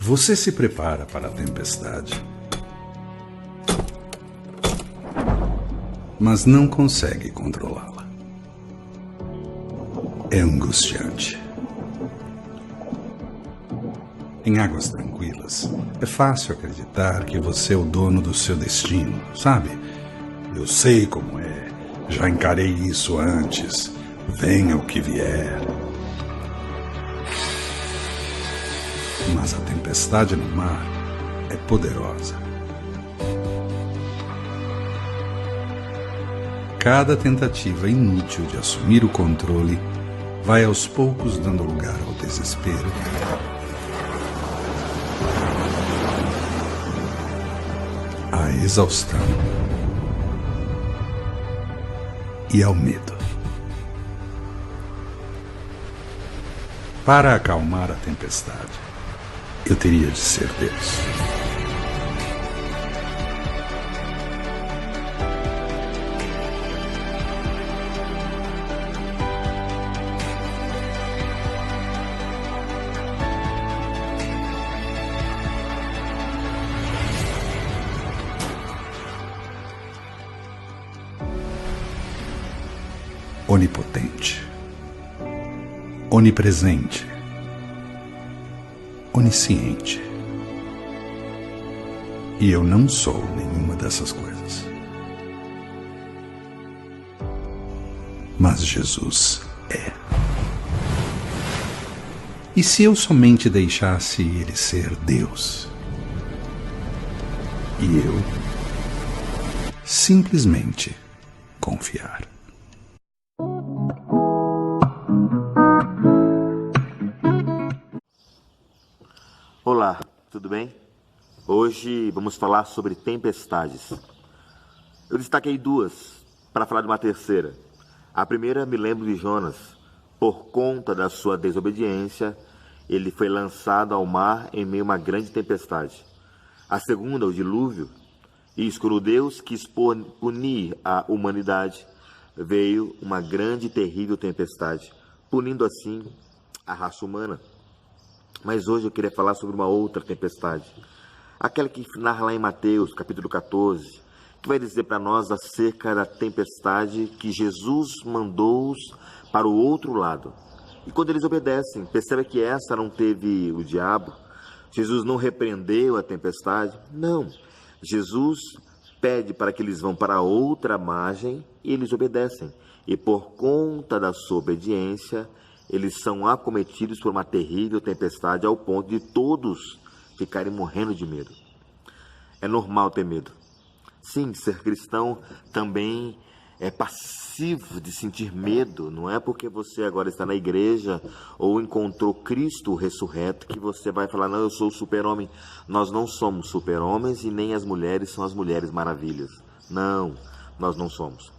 Você se prepara para a tempestade, mas não consegue controlá-la. É angustiante. Em águas tranquilas, é fácil acreditar que você é o dono do seu destino, sabe? Eu sei como é, já encarei isso antes, venha o que vier. Mas a tempestade no mar é poderosa. Cada tentativa inútil de assumir o controle vai aos poucos dando lugar ao desespero, à exaustão e ao medo. Para acalmar a tempestade, eu teria de ser Deus. Onipotente, onipresente, onisciente. E eu não sou nenhuma dessas coisas. Mas Jesus é. E se eu somente deixasse Ele ser Deus? E eu simplesmente confiar. Olá, tudo bem? Hoje vamos falar sobre tempestades. Eu destaquei duas para falar de uma terceira. A primeira, me lembro de Jonas. Por conta da sua desobediência, ele foi lançado ao mar em meio a uma grande tempestade. A segunda, o dilúvio. E quando Deus quis punir a humanidade, veio uma grande e terrível tempestade, punindo assim a raça humana. Mas hoje eu queria falar sobre uma outra tempestade, aquela que narra lá em Mateus, capítulo 14, que vai dizer para nós acerca da tempestade que Jesus mandou-os para o outro lado. E quando eles obedecem, percebe que essa não teve o diabo, Jesus não repreendeu a tempestade, não. Jesus pede para que eles vão para a outra margem e eles obedecem. E por conta da sua obediência, eles são acometidos por uma terrível tempestade ao ponto de todos ficarem morrendo de medo. É normal ter medo. Sim, ser cristão também é passivo de sentir medo. Não é porque você agora está na igreja ou encontrou Cristo ressurreto que você vai falar, não, eu sou o super-homem. Nós não somos super-homens e nem as mulheres são as mulheres maravilhas. Não, nós não somos.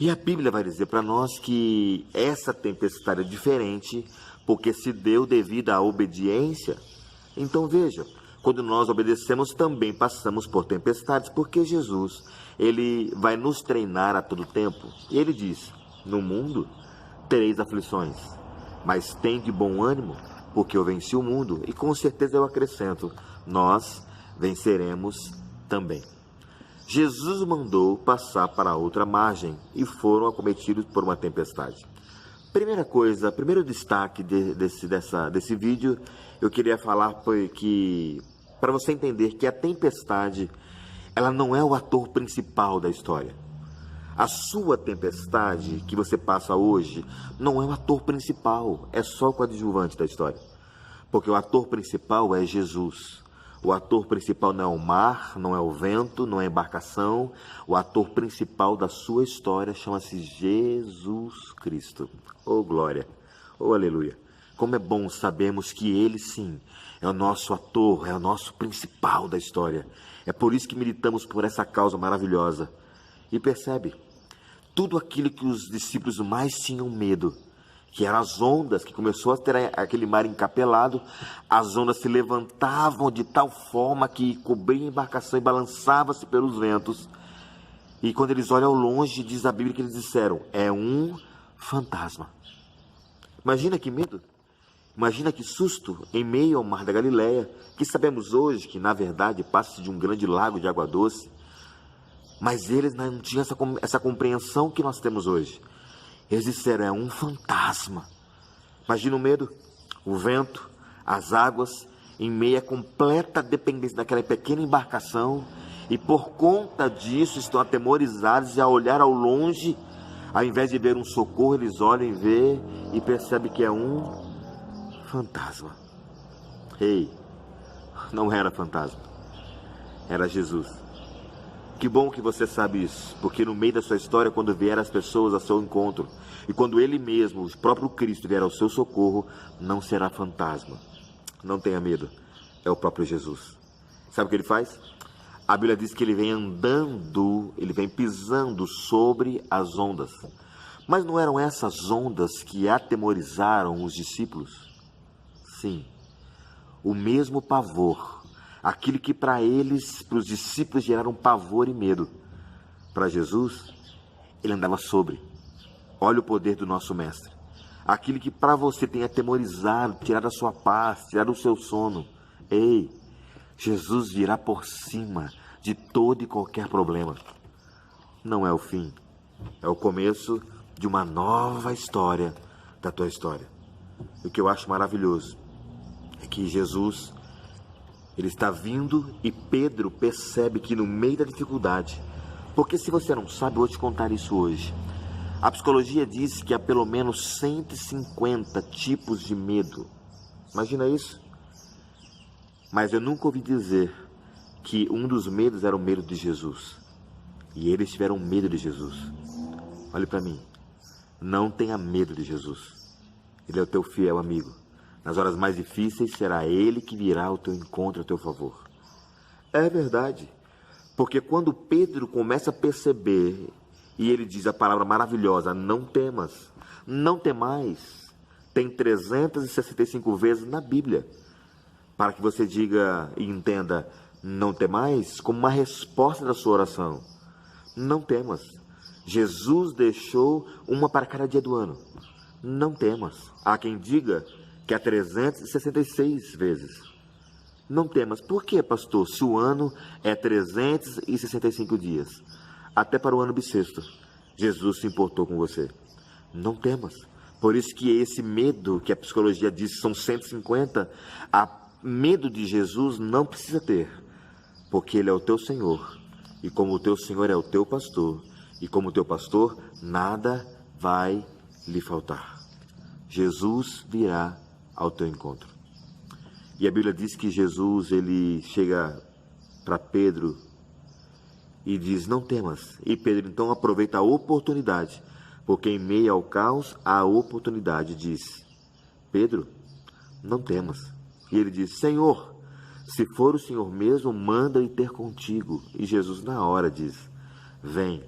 E a Bíblia vai dizer para nós que essa tempestade é diferente porque se deu devido à obediência. Então veja, quando nós obedecemos também passamos por tempestades, porque Jesus, ele vai nos treinar a todo tempo. E ele diz, no mundo tereis aflições, mas tende bom ânimo, porque eu venci o mundo. E com certeza eu acrescento, nós venceremos também. Jesus mandou passar para a outra margem e foram acometidos por uma tempestade. Primeiro destaque desse vídeo, eu queria falar que para você entender que a tempestade, ela não é o ator principal da história. A sua tempestade que você passa hoje não é o ator principal, é só o coadjuvante da história. Porque o ator principal é Jesus. O ator principal não é o mar, não é o vento, não é a embarcação. O ator principal da sua história chama-se Jesus Cristo. Oh, glória! Oh, aleluia! Como é bom sabermos que Ele, sim, é o nosso ator, é o nosso principal da história. É por isso que militamos por essa causa maravilhosa. E percebe, tudo aquilo que os discípulos mais tinham medo, que eram as ondas, que começou a ter aquele mar encapelado, as ondas se levantavam de tal forma que cobria a embarcação e balançava-se pelos ventos. E quando eles olham ao longe, diz a Bíblia que eles disseram, é um fantasma. Imagina que medo. Imagina que susto em meio ao mar da Galileia, que sabemos hoje que, na verdade, passa de um grande lago de água doce. Mas eles não tinham essa compreensão que nós temos hoje. Eles disseram, é um fantasma. Imagina o medo, o vento, as águas, em meio à completa dependência daquela pequena embarcação, e por conta disso estão atemorizados e a olhar ao longe, ao invés de ver um socorro, eles olham e vê e percebem que é um fantasma. Ei, não era fantasma, era Jesus. Que bom que você sabe isso, porque no meio da sua história, quando vier as pessoas ao seu encontro, e quando Ele mesmo, o próprio Cristo, vier ao seu socorro, não será fantasma. Não tenha medo, é o próprio Jesus. Sabe o que Ele faz? A Bíblia diz que Ele vem andando, Ele vem pisando sobre as ondas. Mas não eram essas ondas que atemorizaram os discípulos? Sim, o mesmo pavor, aquilo que para eles, para os discípulos, geraram pavor e medo. Para Jesus, Ele andava sobre. Olha o poder do nosso Mestre. Aquilo que para você tem atemorizado, tirado a sua paz, tirado o seu sono. Ei, Jesus virá por cima de todo e qualquer problema. Não é o fim, é o começo de uma nova história da tua história. O que eu acho maravilhoso é que Jesus, Ele está vindo e Pedro percebe que no meio da dificuldade, porque se você não sabe, eu vou te contar isso hoje. A psicologia diz que há pelo menos 150 tipos de medo. Imagina isso? Mas eu nunca ouvi dizer que um dos medos era o medo de Jesus. E eles tiveram medo de Jesus. Olhe para mim. Não tenha medo de Jesus. Ele é o teu fiel amigo. Nas horas mais difíceis, será Ele que virá ao teu encontro, a teu favor. É verdade. Porque quando Pedro começa a perceber, e ele diz a palavra maravilhosa, não temas, não temais, tem 365 vezes na Bíblia, para que você diga e entenda, não temais, como uma resposta da sua oração. Não temas. Jesus deixou uma para cada dia do ano. Não temas. Há quem diga que há 366 vezes. Não temas. Por quê, pastor? Se o ano é 365 dias. Até para o ano bissexto, Jesus se importou com você. Não temas. Por isso que esse medo que a psicologia diz são 150, medo de Jesus não precisa ter, porque Ele é o teu Senhor, e como o teu Senhor é o teu pastor, e como o teu pastor, nada vai lhe faltar. Jesus virá ao teu encontro. E a Bíblia diz que Jesus, Ele chega para Pedro e diz, não temas. E Pedro então aproveita a oportunidade, porque em meio ao caos, a oportunidade diz, Pedro, não temas. E ele diz, Senhor, se for o Senhor mesmo, manda ir ter contigo. E Jesus na hora diz, vem.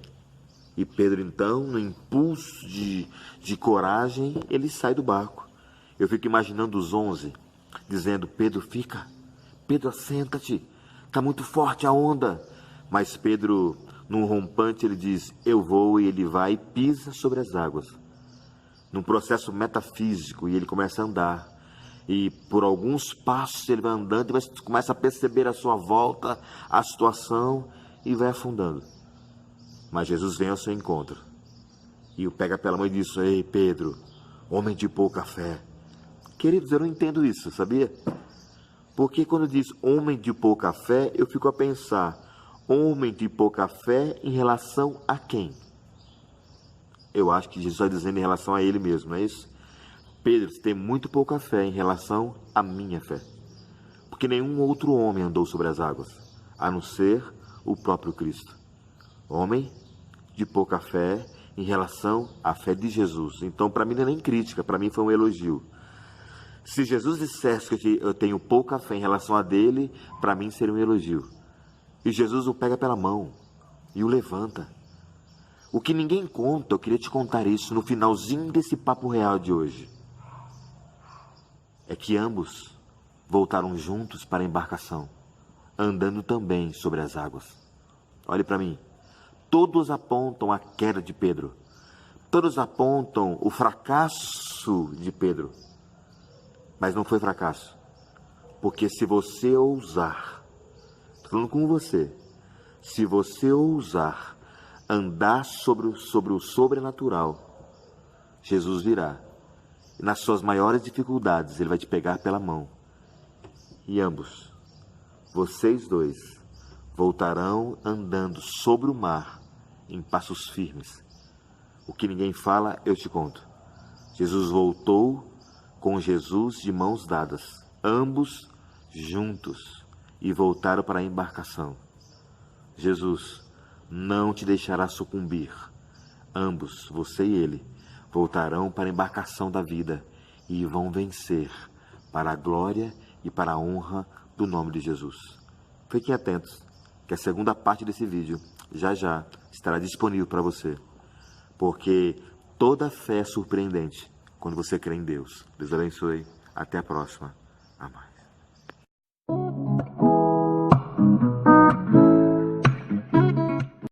E Pedro então, no impulso de coragem, ele sai do barco. Eu fico imaginando os 11, dizendo, Pedro, fica. Pedro, assenta-te. Está muito forte a onda. Mas Pedro, num rompante, ele diz, eu vou, e ele vai e pisa sobre as águas. Num processo metafísico, e ele começa a andar. E por alguns passos ele vai andando e começa a perceber à sua volta a situação e vai afundando. Mas Jesus vem ao seu encontro e o pega pela mão e diz, ei Pedro, homem de pouca fé. Queridos, eu não entendo isso, sabia? Porque quando diz homem de pouca fé, eu fico a pensar, homem de pouca fé em relação a quem? Eu acho que Jesus está dizendo em relação a ele mesmo, não é isso? Pedro, você tem muito pouca fé em relação à minha fé. Porque nenhum outro homem andou sobre as águas, a não ser o próprio Cristo. Homem de pouca fé em relação à fé de Jesus. Então, para mim não é nem crítica, para mim foi um elogio. Se Jesus dissesse que eu tenho pouca fé em relação a dele, para mim seria um elogio. E Jesus o pega pela mão e o levanta. O que ninguém conta, eu queria te contar isso no finalzinho desse papo real de hoje. É que ambos voltaram juntos para a embarcação, andando também sobre as águas. Olhe para mim. Todos apontam a queda de Pedro. Todos apontam o fracasso de Pedro. Mas não foi fracasso. Porque se você ousar, estou falando com você, se você ousar andar sobre o sobrenatural, Jesus virá. E nas suas maiores dificuldades, Ele vai te pegar pela mão. E ambos, vocês dois, voltarão andando sobre o mar em passos firmes. O que ninguém fala, eu te conto. Jesus voltou com Jesus de mãos dadas, ambos juntos, e voltaram para a embarcação. Jesus não te deixará sucumbir. Ambos, você e ele, voltarão para a embarcação da vida e vão vencer para a glória e para a honra do nome de Jesus. Fiquem atentos, que a segunda parte desse vídeo já estará disponível para você, porque toda fé é surpreendente quando você crê em Deus. Deus abençoe. Até a próxima. A mais.